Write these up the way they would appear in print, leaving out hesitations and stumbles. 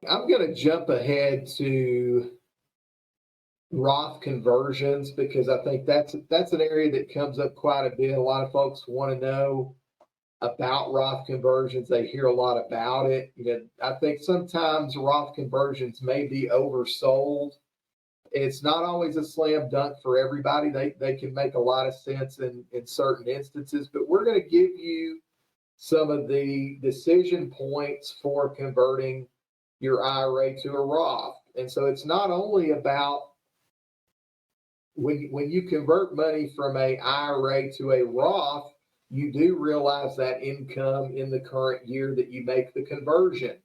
I'm going to jump ahead to Roth conversions because I think that's an area that comes up quite a bit. A lot of folks want to know about Roth conversions. They hear a lot about it. I think sometimes Roth conversions may be oversold. It's not always a slam dunk for everybody. They can make a lot of sense in certain instances, but we're going to give you some of the decision points for converting your IRA to a Roth. And so it's not only about when you convert money from a IRA to a Roth, you do realize that income in the current year that you make the conversion.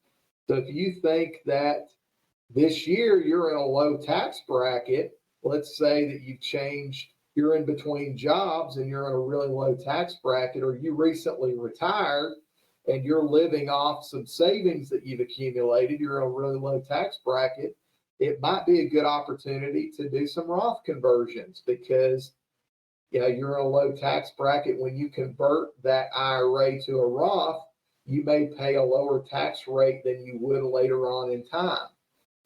So if you think that this year you're in a low tax bracket, let's say that you've changed, you're in between jobs and you're in a really low tax bracket, or you recently retired and you're living off some savings that you've accumulated, you're in a really low tax bracket, it might be a good opportunity to do some Roth conversions because you're in a low tax bracket. When you convert that IRA to a Roth, you may pay a lower tax rate than you would later on in time.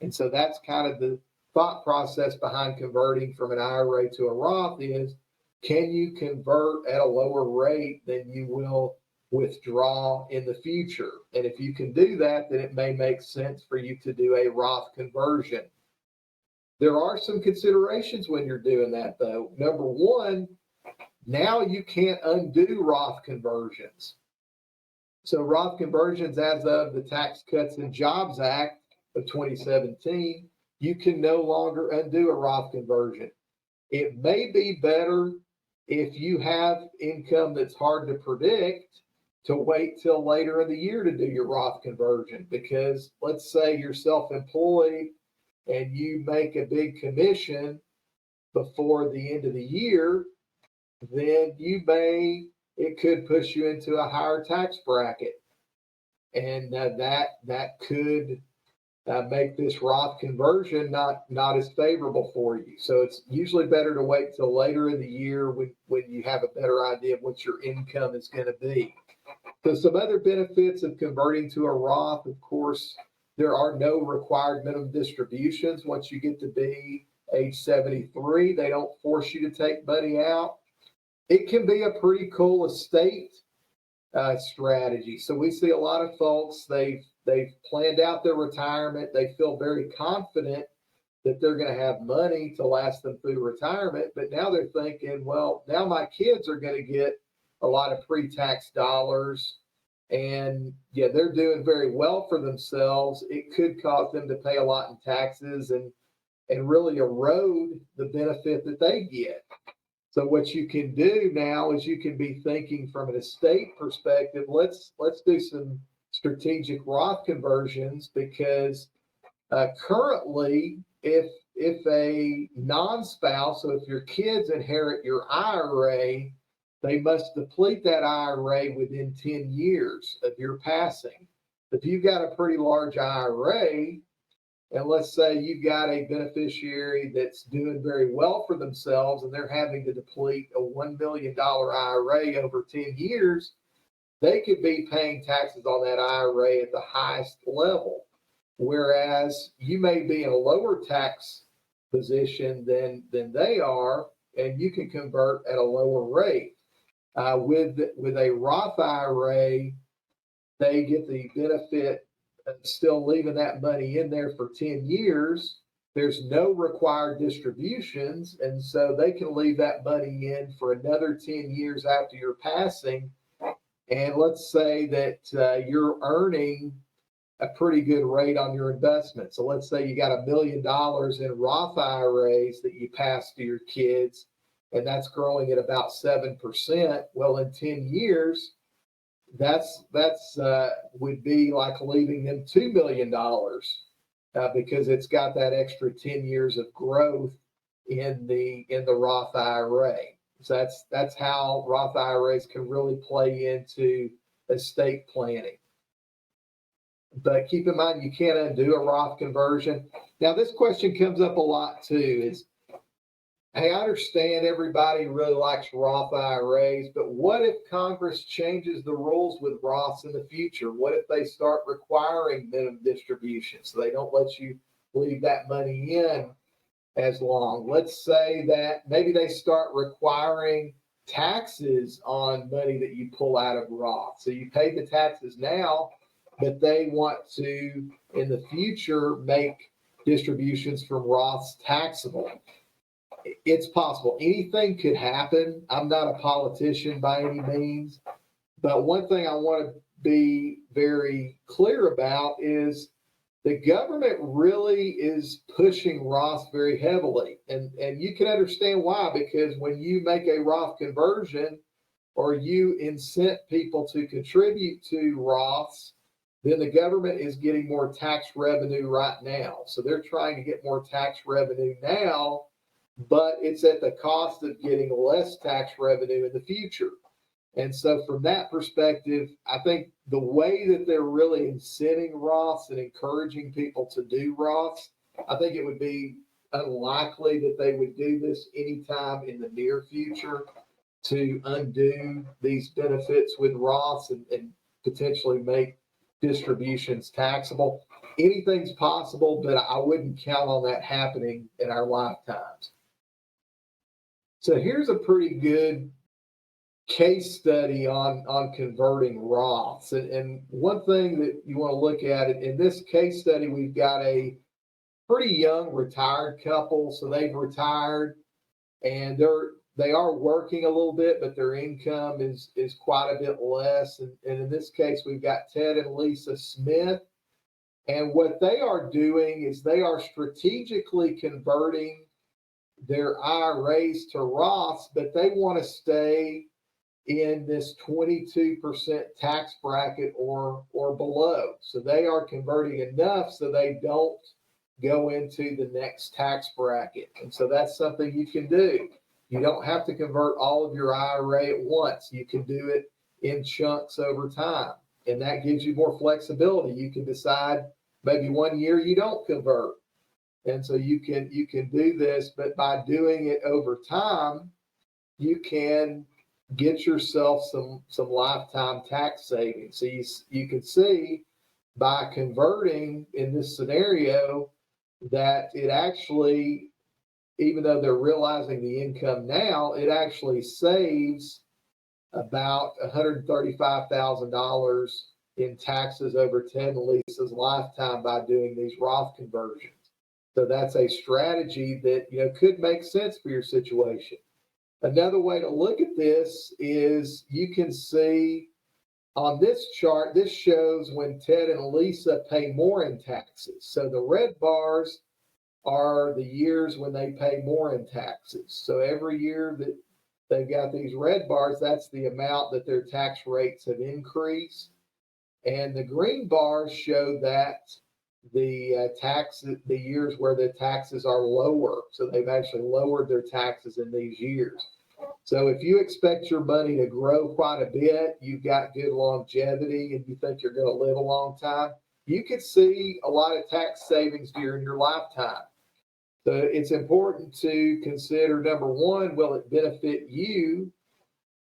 And so that's kind of the thought process behind converting from an IRA to a Roth is, can you convert at a lower rate than you will withdraw in the future? And if you can do that, then it may make sense for you to do a Roth conversion. There are some considerations when you're doing that, though. Number one, now you can't undo Roth conversions. So Roth conversions, as of the Tax Cuts and Jobs Act of 2017, you can no longer undo a Roth conversion. It may be better if you have income that's hard to predict to wait till later in the year to do your Roth conversion, because let's say you're self-employed and you make a big commission before the end of the year, then it could push you into a higher tax bracket. And that could make this Roth conversion not as favorable for you. So it's usually better to wait till later in the year when you have a better idea of what your income is going to be. So some other benefits of converting to a Roth, of course, there are no required minimum distributions once you get to be age 73. They don't force you to take money out. It can be a pretty cool estate strategy. So we see a lot of folks, they've planned out their retirement. They feel very confident that they're going to have money to last them through retirement. But now they're thinking, well, now my kids are going to get a lot of pre-tax dollars. And yeah, they're doing very well for themselves. It could cause them to pay a lot in taxes and really erode the benefit that they get. So what you can do now is you can be thinking from an estate perspective. Let's do some strategic Roth conversions because currently, if a non-spouse, so if your kids inherit your IRA, they must deplete that IRA within 10 years of your passing. If you've got a pretty large IRA, and let's say you've got a beneficiary that's doing very well for themselves and they're having to deplete a $1 million IRA over 10 years, they could be paying taxes on that IRA at the highest level. Whereas you may be in a lower tax position than they are, and you can convert at a lower rate. With a Roth IRA, they get the benefit of still leaving that money in there for 10 years. There's no required distributions, and so they can leave that money in for another 10 years after your passing. And let's say that you're earning a pretty good rate on your investment. So let's say you got $1 million in Roth IRAs that you pass to your kids, and that's growing at about 7%. Well, in 10 years, that's would be like leaving them $2 million because it's got that extra 10 years of growth in the Roth IRA. So that's how Roth IRAs can really play into estate planning. But keep in mind, you can't undo a Roth conversion. Now, this question comes up a lot too, is Hey, I understand everybody really likes Roth IRAs, but what if Congress changes the rules with Roths in the future? What if they start requiring minimum distribution so they don't let you leave that money in as long? Let's say that maybe they start requiring taxes on money that you pull out of Roth. So you pay the taxes now, but they want to, in the future, make distributions from Roths taxable. It's possible. Anything could happen. I'm not a politician by any means, but one thing I want to be very clear about is the government really is pushing Roth very heavily. And you can understand why, because when you make a Roth conversion or you incent people to contribute to Roths, then the government is getting more tax revenue right now. So they're trying to get more tax revenue now, but it's at the cost of getting less tax revenue in the future. And so, from that perspective, I think the way that they're really incenting Roths and encouraging people to do Roths, I think it would be unlikely that they would do this anytime in the near future to undo these benefits with Roths and potentially make distributions taxable. Anything's possible, but I wouldn't count on that happening in our lifetimes. So here's a pretty good case study on converting Roths. And one thing that you want to look at it in this case study, we've got a pretty young retired couple. So they've retired and they are working a little bit, but their income is quite a bit less. And in this case, we've got Ted and Lisa Smith. And what they are doing is they are strategically converting their IRAs to Roths, but they want to stay in this 22% tax bracket or below. So they are converting enough so they don't go into the next tax bracket. And so that's something you can do. You don't have to convert all of your IRA at once. You can do it in chunks over time. And that gives you more flexibility. You can decide maybe 1 year you don't convert. And so you can do this, but by doing it over time, you can get yourself some lifetime tax savings. So you can see by converting in this scenario that it actually, even though they're realizing the income now, it actually saves about $135,000 in taxes over Ted and Lisa's lifetime by doing these Roth conversions. So that's a strategy that could make sense for your situation. Another way to look at this is you can see on this chart, this shows when Ted and Lisa pay more in taxes. So the red bars are the years when they pay more in taxes. So every year that they've got these red bars, that's the amount that their tax rates have increased. And the green bars show that the years where the taxes are lower. So they've actually lowered their taxes in these years. So if you expect your money to grow quite a bit, you've got good longevity, and you think you're going to live a long time, you could see a lot of tax savings during your lifetime. So it's important to consider, number one, will it benefit you?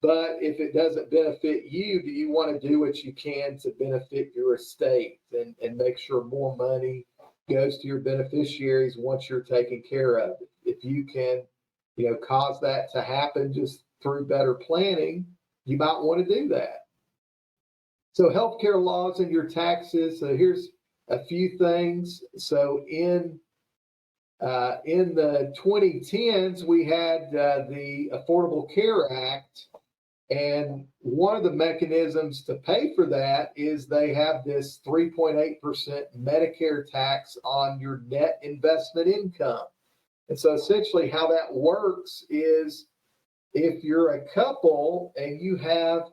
But if it doesn't benefit you, do you want to do what you can to benefit your estate and make sure more money goes to your beneficiaries once you're taken care of? If you can, cause that to happen just through better planning, you might want to do that. So healthcare laws and your taxes. So here's a few things. So in the 2010s, we had the Affordable Care Act. And one of the mechanisms to pay for that is they have this 3.8% Medicare tax on your net investment income. And so essentially how that works is if you're a couple and you have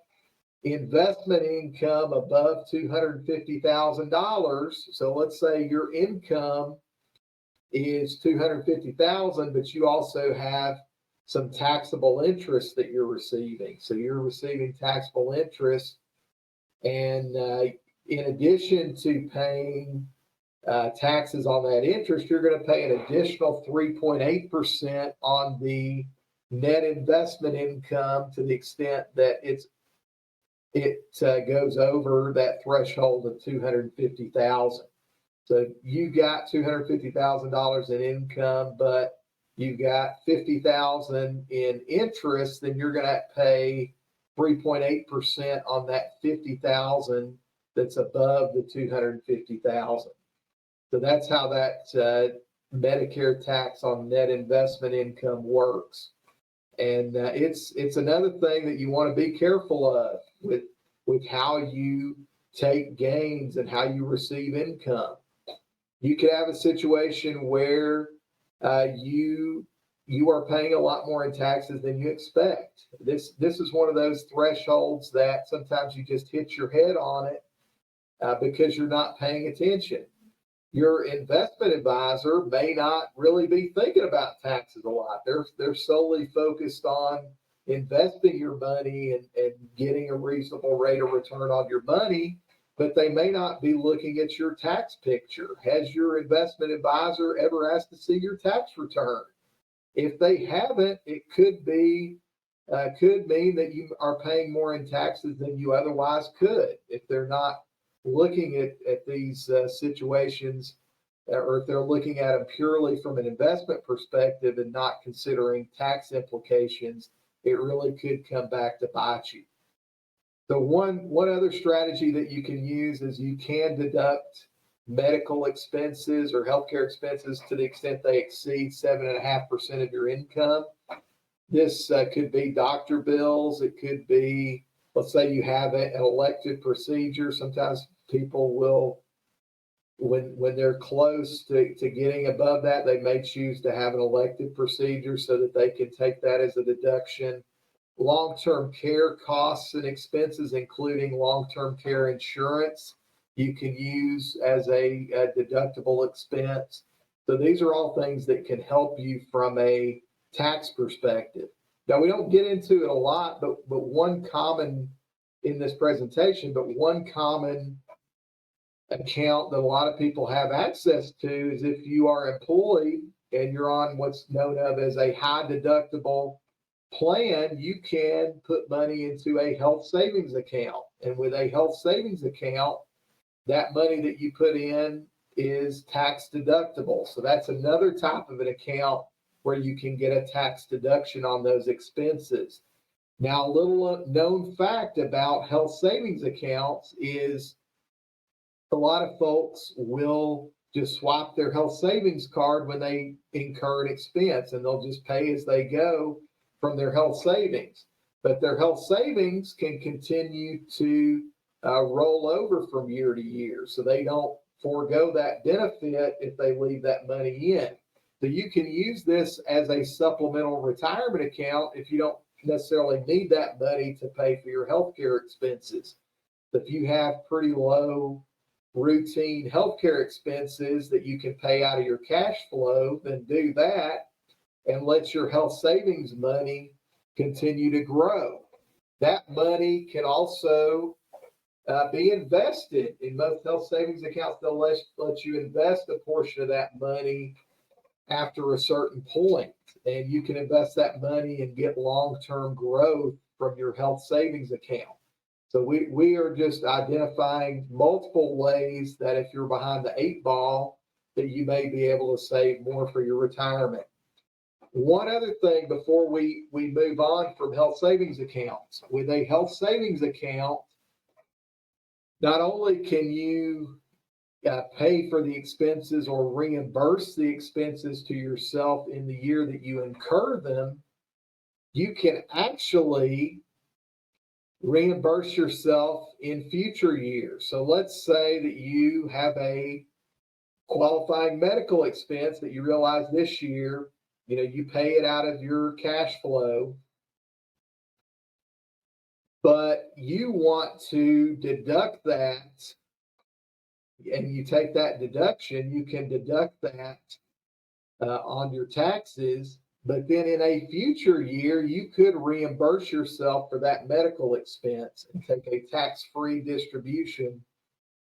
investment income above $250,000, so let's say your income is $250,000, but you also have some taxable interest that you're receiving. So you're receiving taxable interest, and in addition to paying taxes on that interest, you're going to pay an additional 3.8% on the net investment income to the extent that it goes over that threshold of $250,000. So you got $250,000 in income, but you've got $50,000 in interest, then you're going to pay 3.8% on that $50,000 that's above the $250,000. So that's how that Medicare tax on net investment income works. And it's another thing that you want to be careful of with how you take gains and how you receive income. You could have a situation where you are paying a lot more in taxes than you expect. This is one of those thresholds that sometimes you just hit your head on it because you're not paying attention. Your investment advisor may not really be thinking about taxes a lot. They're solely focused on investing your money and getting a reasonable rate of return on your money, but they may not be looking at your tax picture. Has your investment advisor ever asked to see your tax return? If they haven't, it could mean that you are paying more in taxes than you otherwise could if they're not looking at these situations, or if they're looking at them purely from an investment perspective and not considering tax implications, it really could come back to bite you. So one other strategy that you can use is you can deduct medical expenses or healthcare expenses to the extent they exceed 7.5% of your income. This could be doctor bills. It could be, let's say you have an elective procedure. Sometimes people will, when they're close to getting above that, they may choose to have an elective procedure so that they can take that as a deduction. Long-term care costs and expenses, including long-term care insurance, you can use as a deductible expense. So these are all things that can help you from a tax perspective. Now, we don't get into it a lot, but one common in this presentation, but one common account that a lot of people have access to is if you are employed and you're on what's known of as a high deductible plan, you can put money into a health savings account. And with a health savings account, that money that you put in is tax deductible. So that's another type of an account where you can get a tax deduction on those expenses. Now, a little known fact about health savings accounts is a lot of folks will just swap their health savings card when they incur an expense, and they'll just pay as they go from their health savings. But their health savings can continue to roll over from year to year, so they don't forego that benefit if they leave that money in. So you can use this as a supplemental retirement account if you don't necessarily need that money to pay for your healthcare expenses. If you have pretty low routine healthcare expenses that you can pay out of your cash flow, then do that and let your health savings money continue to grow. That money can also be invested in most health savings accounts. They'll let you invest a portion of that money after a certain point, and you can invest that money and get long-term growth from your health savings account. So we are just identifying multiple ways that if you're behind the eight ball, that you may be able to save more for your retirement. One other thing before we move on from health savings accounts. With a health savings account, not only can you pay for the expenses or reimburse the expenses to yourself in the year that you incur them, you can actually reimburse yourself in future years. So let's say that you have a qualifying medical expense that you realize this year, you pay it out of your cash flow, but you want to deduct that, and you take that deduction, you can deduct that on your taxes, but then in a future year, you could reimburse yourself for that medical expense and take a tax-free distribution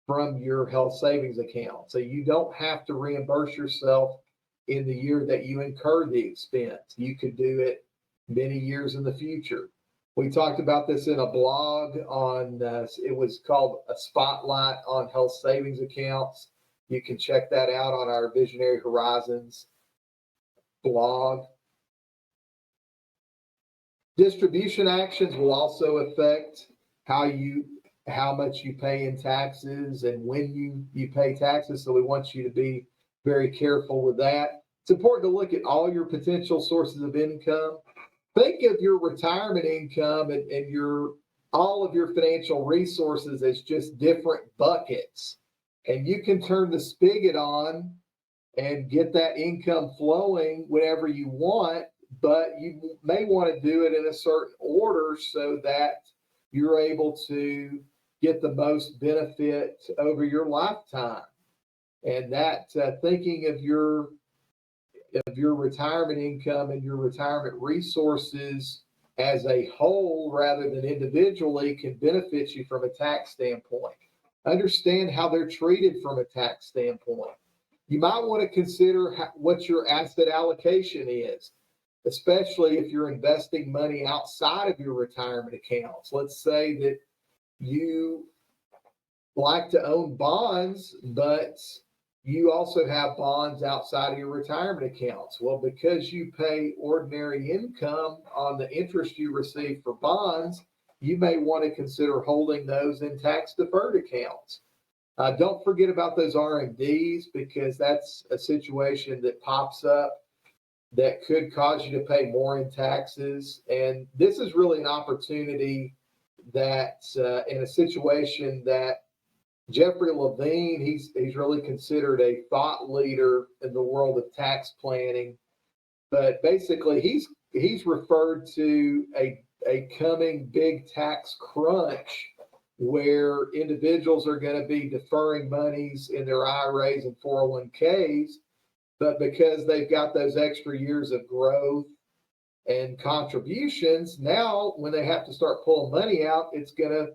from your health savings account. So you don't have to reimburse yourself in the year that you incur the expense. You could do it many years in the future. We talked about this in a blog on, it was called A Spotlight on Health Savings Accounts. You can check that out on our Visionary Horizons blog. Distribution actions will also affect how much you pay in taxes and when you pay taxes. So we want you to be very careful with that. It's important to look at all your potential sources of income. Think of your retirement income and all of your financial resources as just different buckets. And you can turn the spigot on and get that income flowing whenever you want, but you may want to do it in a certain order so that you're able to get the most benefit over your lifetime. And that thinking of your retirement income and your retirement resources as a whole rather than individually can benefit you from a tax standpoint. Understand how they're treated from a tax standpoint. You might want to consider what your asset allocation is, especially if you're investing money outside of your retirement accounts. Let's say that you like to own bonds, but you also have bonds outside of your retirement accounts. Well, because you pay ordinary income on the interest you receive for bonds, you may want to consider holding those in tax-deferred accounts. Don't forget about those RMDs, because that's a situation that pops up that could cause you to pay more in taxes. And this is really an opportunity that in a situation that Jeffrey Levine, he's really considered a thought leader in the world of tax planning. But basically, he's referred to a coming big tax crunch where individuals are going to be deferring monies in their IRAs and 401ks, but because they've got those extra years of growth and contributions, now when they have to start pulling money out, it's going to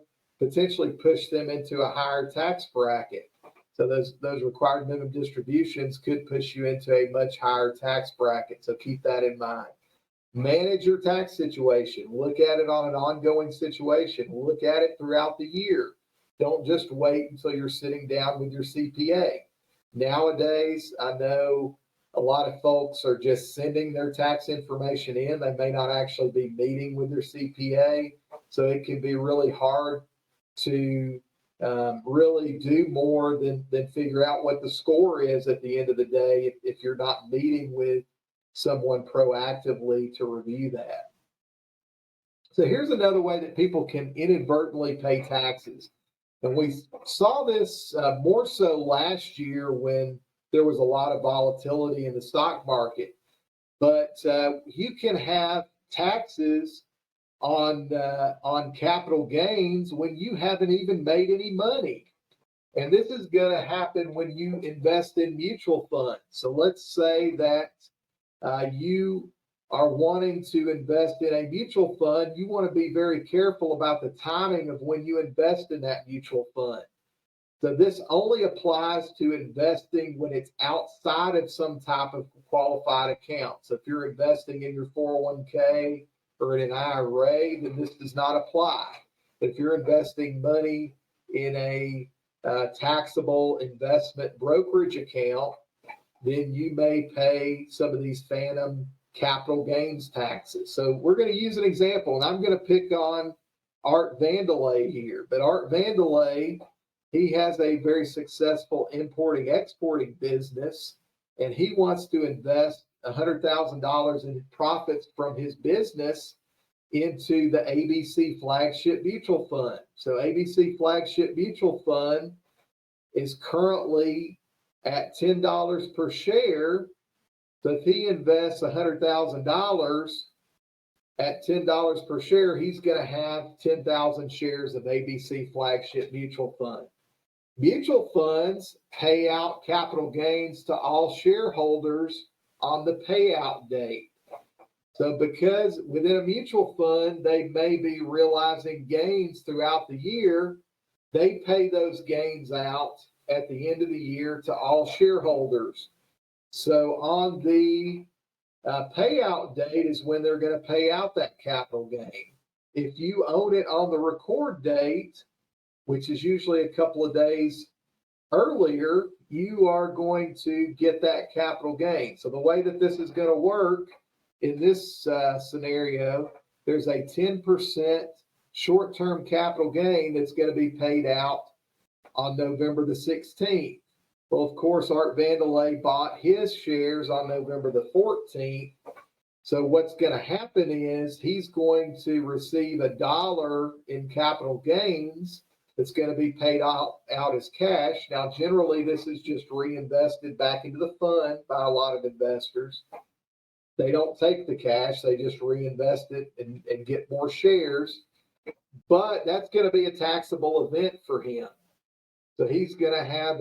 potentially push them into a higher tax bracket. So those required minimum distributions could push you into a much higher tax bracket. So keep that in mind. Manage your tax situation. Look at it on an ongoing situation. Look at it throughout the year. Don't just wait until you're sitting down with your CPA. Nowadays, I know a lot of folks are just sending their tax information in. They may not actually be meeting with their CPA. So it can be really hard to really do more than figure out what the score is at the end of the day if you're not meeting with someone proactively to review that. So here's another way that people can inadvertently pay taxes. And we saw this more so last year when there was a lot of volatility in the stock market. But you can have taxes on capital gains when you haven't even made any money. And this is going to happen when you invest in mutual funds. So let's say that you are wanting to invest in a mutual fund. You want to be very careful about the timing of when you invest in that mutual fund. So this only applies to investing when it's outside of some type of qualified account. So if you're investing in your 401k or in an IRA, then this does not apply. But if you're investing money in a taxable investment brokerage account, then you may pay some of these phantom capital gains taxes. So we're going to use an example, and I'm going to pick on Art Vandelay here. But Art Vandelay, he has a very successful importing-exporting business, and he wants to invest $100,000 in profits from his business into the ABC Flagship Mutual Fund. So ABC Flagship Mutual Fund is currently at $10 per share. So if he invests $100,000 at $10 per share, he's going to have 10,000 shares of ABC Flagship Mutual Fund. Mutual funds pay out capital gains to all shareholders on the payout date. So because within a mutual fund, they may be realizing gains throughout the year, they pay those gains out at the end of the year to all shareholders. So on the payout date is when they're going to pay out that capital gain. If you own it on the record date, which is usually a couple of days earlier, you are going to get that capital gain. So the way that this is going to work in this scenario, there's a 10% short-term capital gain that's going to be paid out on November the 16th. Well, of course, Art Vandelay bought his shares on November the 14th. So what's going to happen is he's going to receive $1 in capital gains that's going to be paid out as cash. Now, generally, this is just reinvested back into the fund by a lot of investors. They don't take the cash, they just reinvest it and get more shares. But that's going to be a taxable event for him. So he's going to have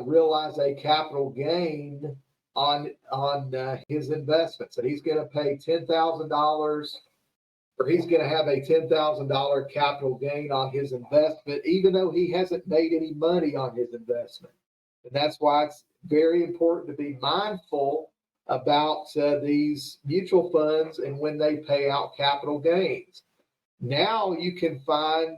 realize a capital gain on his investment. So he's going to pay $10,000, or he's going to have a $10,000 capital gain on his investment, even though he hasn't made any money on his investment. And that's why it's very important to be mindful about these mutual funds and when they pay out capital gains. Now you can find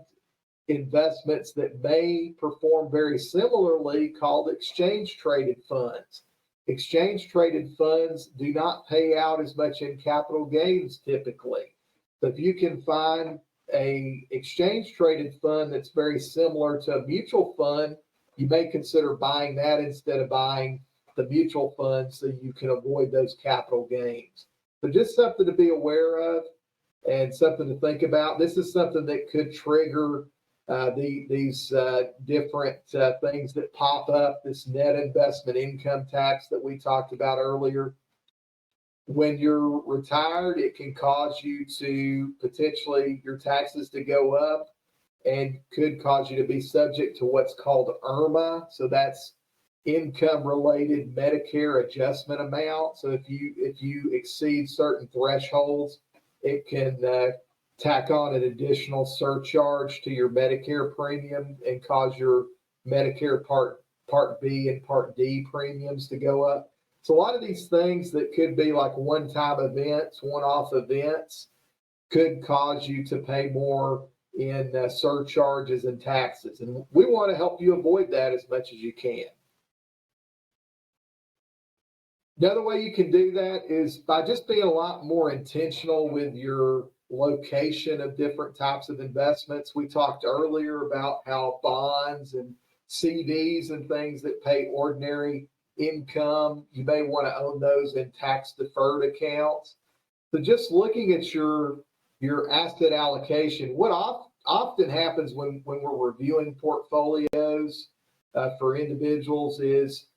investments that may perform very similarly called exchange traded funds. Exchange traded funds do not pay out as much in capital gains typically. So if you can find a exchange traded fund that's very similar to a mutual fund, you may consider buying that instead of buying the mutual fund so you can avoid those capital gains. So just something to be aware of and something to think about. This is something that could trigger these different things that pop up, this net investment income tax that we talked about earlier. When you're retired, it can cause you to potentially your taxes to go up and could cause you to be subject to what's called IRMA. So that's income related Medicare adjustment amount. So if you exceed certain thresholds, it can tack on an additional surcharge to your Medicare premium and cause your Medicare Part B and Part D premiums to go up. So a lot of these things that could be like one-time events, one-off events, could cause you to pay more in surcharges and taxes. And we want to help you avoid that as much as you can. Another way you can do that is by just being a lot more intentional with your location of different types of investments. We talked earlier about how bonds and CDs and things that pay ordinary income, you may want to own those in tax deferred accounts. So just looking at your asset allocation, what often happens when we're reviewing portfolios for individuals is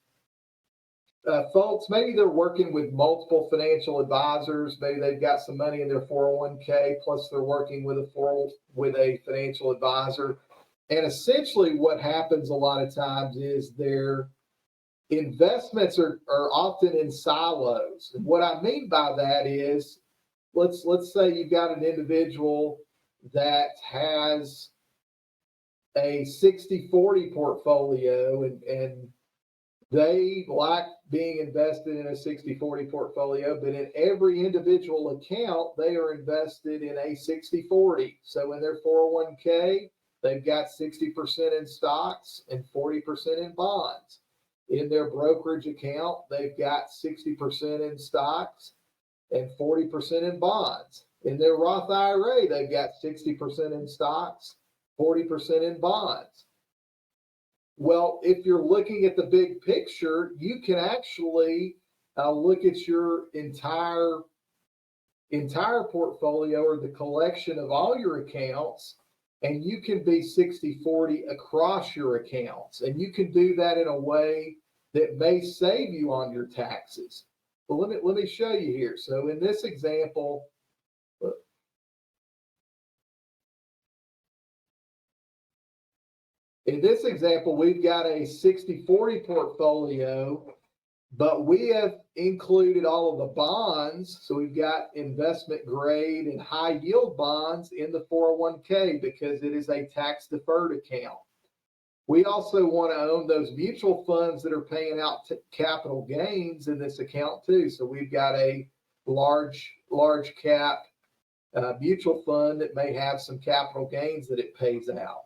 folks, maybe they're working with multiple financial advisors. Maybe they've got some money in their 401k, plus they're working with a financial advisor. And essentially what happens a lot of times is their investments are often in silos. And what I mean by that is, let's say you've got an individual that has a 60-40 portfolio and they like being invested in a 60-40 portfolio, but in every individual account, they are invested in a 60-40. So in their 401k, they've got 60% in stocks and 40% in bonds. In their brokerage account, they've got 60% in stocks and 40% in bonds. In their Roth IRA, they've got 60% in stocks, 40% in bonds. Well, if you're looking at the big picture, you can actually look at your entire portfolio or the collection of all your accounts, and you can be 60-40 across your accounts. And you can do that in a way that may save you on your taxes. But let me show you here. So in this example, we've got a 60-40 portfolio But we have included all of the bonds. So we've got investment grade and high yield bonds in the 401k because it is a tax deferred account. We also want to own those mutual funds that are paying out capital gains in this account too. So we've got a large cap mutual fund that may have some capital gains that it pays out.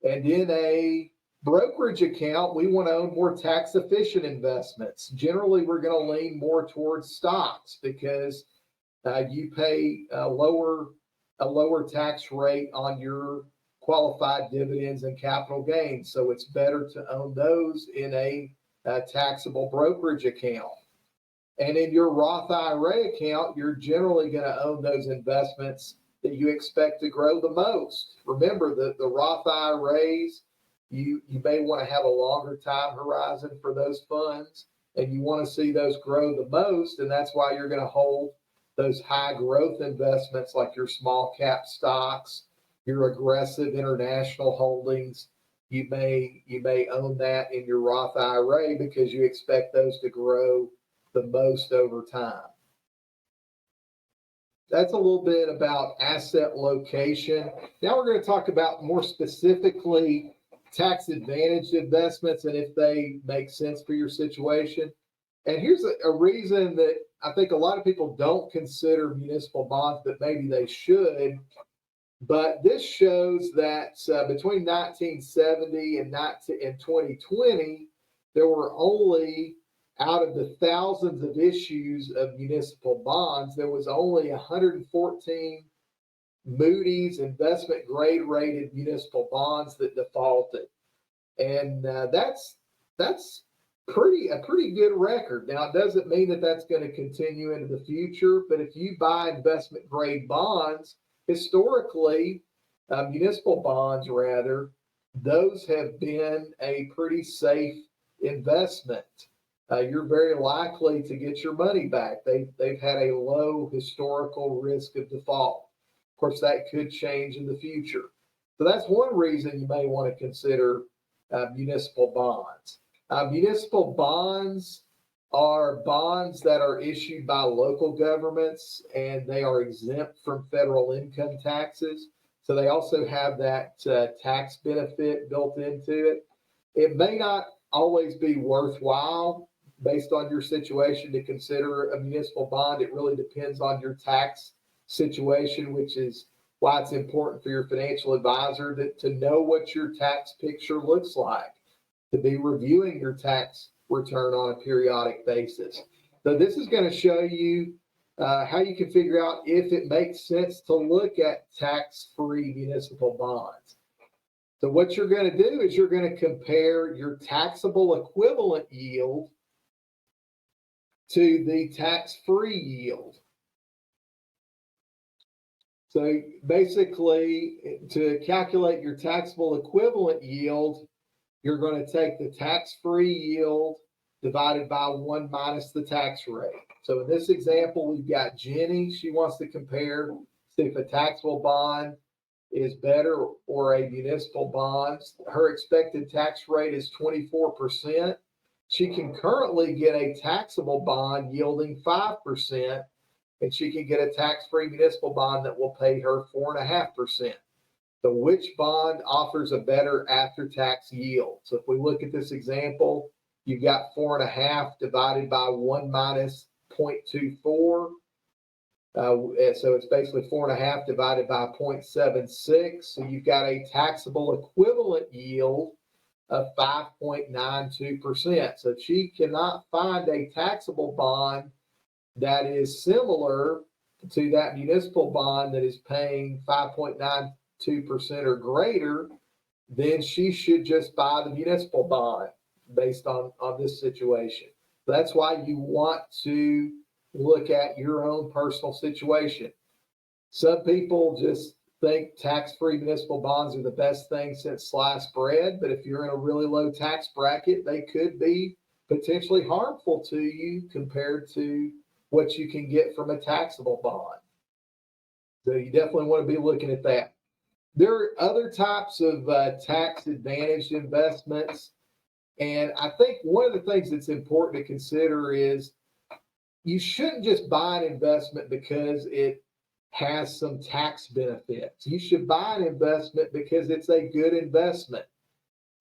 And in a brokerage account, we want to own more tax efficient investments. Generally, we're going to lean more towards stocks because you pay a lower tax rate on your qualified dividends and capital gains. So it's better to own those in a taxable brokerage account. And in your Roth IRA account, you're generally going to own those investments that you expect to grow the most. Remember that the Roth IRAs, you may want to have a longer time horizon for those funds, and you want to see those grow the most. And that's why you're going to hold those high growth investments like your small cap stocks, your aggressive international holdings. You may own that in your Roth IRA because you expect those to grow the most over time. That's a little bit about asset location. Now we're going to talk about more specifically tax advantaged investments and if they make sense for your situation. And here's a reason that I think a lot of people don't consider municipal bonds, but maybe they should. But this shows that between 1970 and 2020, there were only, out of the thousands of issues of municipal bonds, there was only 114 Moody's investment grade rated municipal bonds that defaulted. And that's a pretty good record. Now, it doesn't mean that that's going to continue into the future, but if you buy investment grade bonds, historically, municipal bonds rather, those have been a pretty safe investment. You're very likely to get your money back. They've had a low historical risk of default. Of course, that could change in the future. So that's one reason you may want to consider municipal bonds. Municipal bonds are bonds that are issued by local governments and they are exempt from federal income taxes. So they also have that tax benefit built into it. It may not always be worthwhile based on your situation to consider a municipal bond. It really depends on your tax situation, which is why it's important for your financial advisor to know what your tax picture looks like, to be reviewing your tax return on a periodic basis. So this is going to show you how you can figure out if it makes sense to look at tax-free municipal bonds. So what you're going to do is you're going to compare your taxable equivalent yield to the tax-free yield. So basically, to calculate your taxable equivalent yield, you're going to take the tax-free yield divided by 1 minus the tax rate. So in this example, we've got Jenny. She wants to compare, see if a taxable bond is better or a municipal bond. Her expected tax rate is 24%. She can currently get a taxable bond yielding 5%, and she can get a tax-free municipal bond that will pay her 4.5%. So which bond offers a better after-tax yield? So if we look at this example, you've got 4.5 divided by 1 minus 0.24. So it's basically 4.5 divided by 0.76. So you've got a taxable equivalent yield of 5.92%. So she cannot find a taxable bond that is similar to that municipal bond that is paying 5.92% or greater. Then she should just buy the municipal bond based on this situation. That's why you want to look at your own personal situation. Some people just think tax-free municipal bonds are the best thing since sliced bread, but if you're in a really low tax bracket, they could be potentially harmful to you compared to what you can get from a taxable bond. So you definitely want to be looking at that. There are other types of tax-advantaged investments, And I think one of the things that's important to consider is you shouldn't just buy an investment because it has some tax benefits. You should buy an investment because it's a good investment.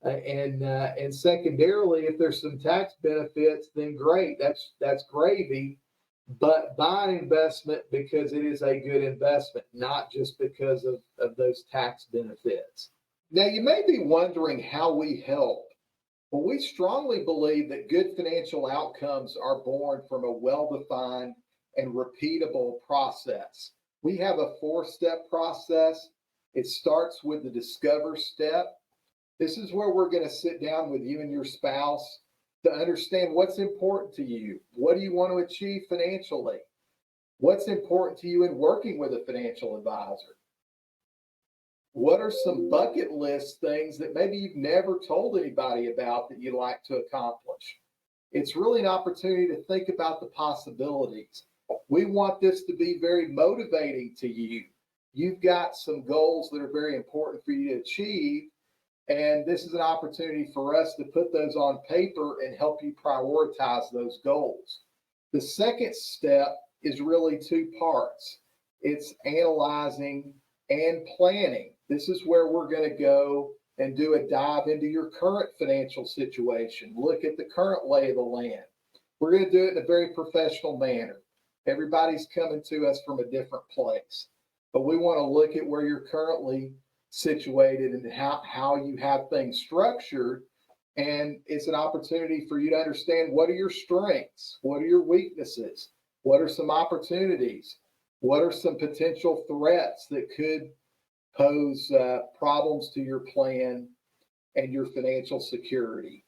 And secondarily, if there's some tax benefits, then great, that's gravy. But buy an investment because it is a good investment, not just because of those tax benefits. Now, you may be wondering how we help. Well, we strongly believe that good financial outcomes are born from a well-defined and repeatable process. We have a 4-step process. It starts with the discover step. This is where we're going to sit down with you and your spouse to understand what's important to you. What do you want to achieve financially? What's important to you in working with a financial advisor? What are some bucket list things that maybe you've never told anybody about that you'd like to accomplish? It's really an opportunity to think about the possibilities. We want this to be very motivating to you. You've got some goals that are very important for you to achieve, and this is an opportunity for us to put those on paper and help you prioritize those goals. The second step is really 2 parts. It's analyzing and planning. This is where we're going to go and do a dive into your current financial situation, look at the current lay of the land. We're going to do it in a very professional manner. Everybody's coming to us from a different place, but we want to look at where you're currently situated and how you have things structured. And it's an opportunity for you to understand what are your strengths, what are your weaknesses, what are some opportunities, what are some potential threats that could pose problems to your plan and your financial security.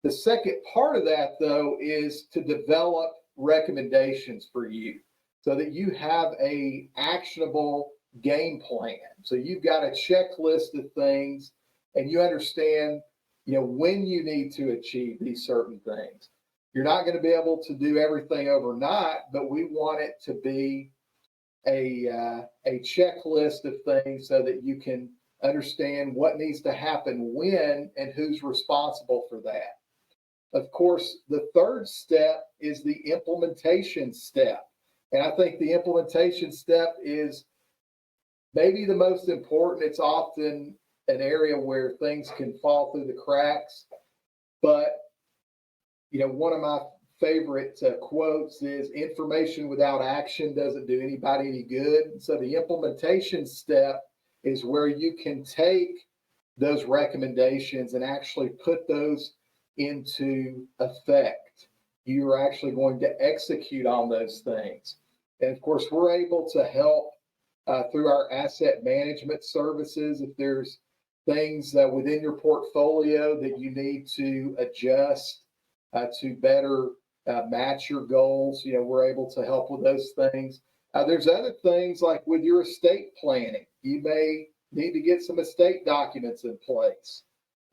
The second part of that, though, is to develop recommendations for you so that you have a actionable game plan. So you've got a checklist of things and you understand, when you need to achieve these certain things. You're not going to be able to do everything overnight, but we want it to be a checklist of things so that you can understand what needs to happen when and who's responsible for that. Of course, the third step is the implementation step. And I think the implementation step is maybe the most important. It's often an area where things can fall through the cracks. But, one of my favorite quotes is information without action doesn't do anybody any good. So the implementation step is where you can take those recommendations and actually put those into effect. You're actually going to execute on those things. And of course, we're able to help through our asset management services. If there's things within your portfolio that you need to adjust to better match your goals, we're able to help with those things. There's other things like with your estate planning. You may need to get some estate documents in place,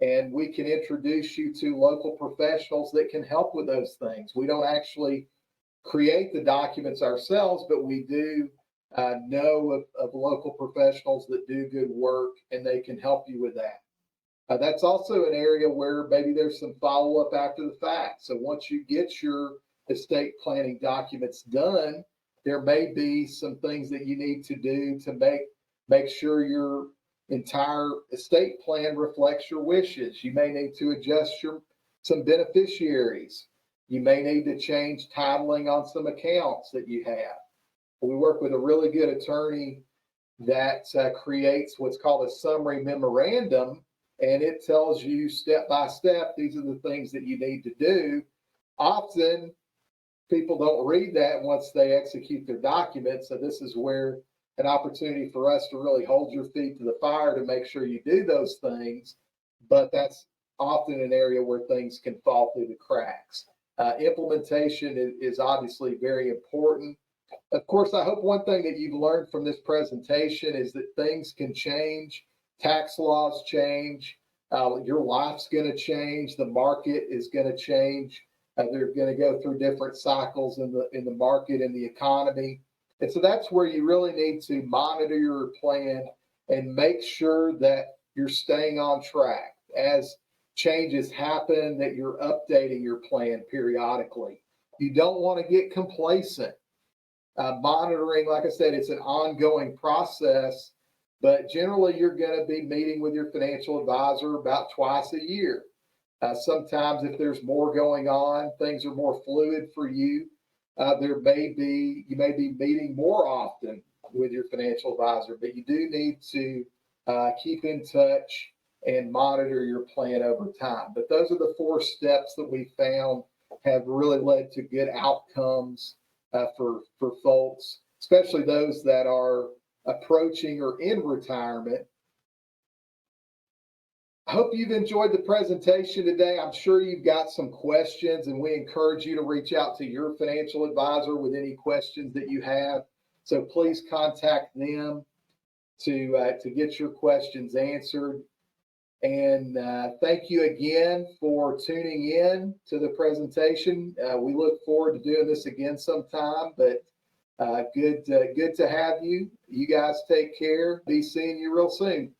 and we can introduce you to local professionals that can help with those things. We don't actually create the documents ourselves, but we do know of local professionals that do good work, and they can help you with that. That's also an area where maybe there's some follow-up after the fact. So once you get your estate planning documents done, there may be some things that you need to do to make sure your entire estate plan reflects your wishes. You may need to adjust some beneficiaries. You may need to change titling on some accounts that you have. We work with a really good attorney that creates what's called a summary memorandum, and it tells you step by step, these are the things that you need to do. Often people don't read that once they execute their documents. So this is where an opportunity for us to really hold your feet to the fire to make sure you do those things. But that's often an area where things can fall through the cracks. Implementation is obviously very important. Of course, I hope one thing that you've learned from this presentation is that things can change. Tax laws change. Your life's going to change. The market is going to change. They're going to go through different cycles in the market and the economy. And so that's where you really need to monitor your plan and make sure that you're staying on track. As changes happen, that you're updating your plan periodically. You don't want to get complacent. Monitoring, like I said, it's an ongoing process, but generally you're going to be meeting with your financial advisor about twice a year. Sometimes if there's more going on, things are more fluid for you. You may be meeting more often with your financial advisor, but you do need to keep in touch and monitor your plan over time. But those are the 4 steps that we found have really led to good outcomes for folks, especially those that are approaching or in retirement. I hope you've enjoyed the presentation today. I'm sure you've got some questions, and we encourage you to reach out to your financial advisor with any questions that you have. So please contact them to get your questions answered. And thank you again for tuning in to the presentation. We look forward to doing this again sometime, but good to have you. You guys take care. Be seeing you real soon.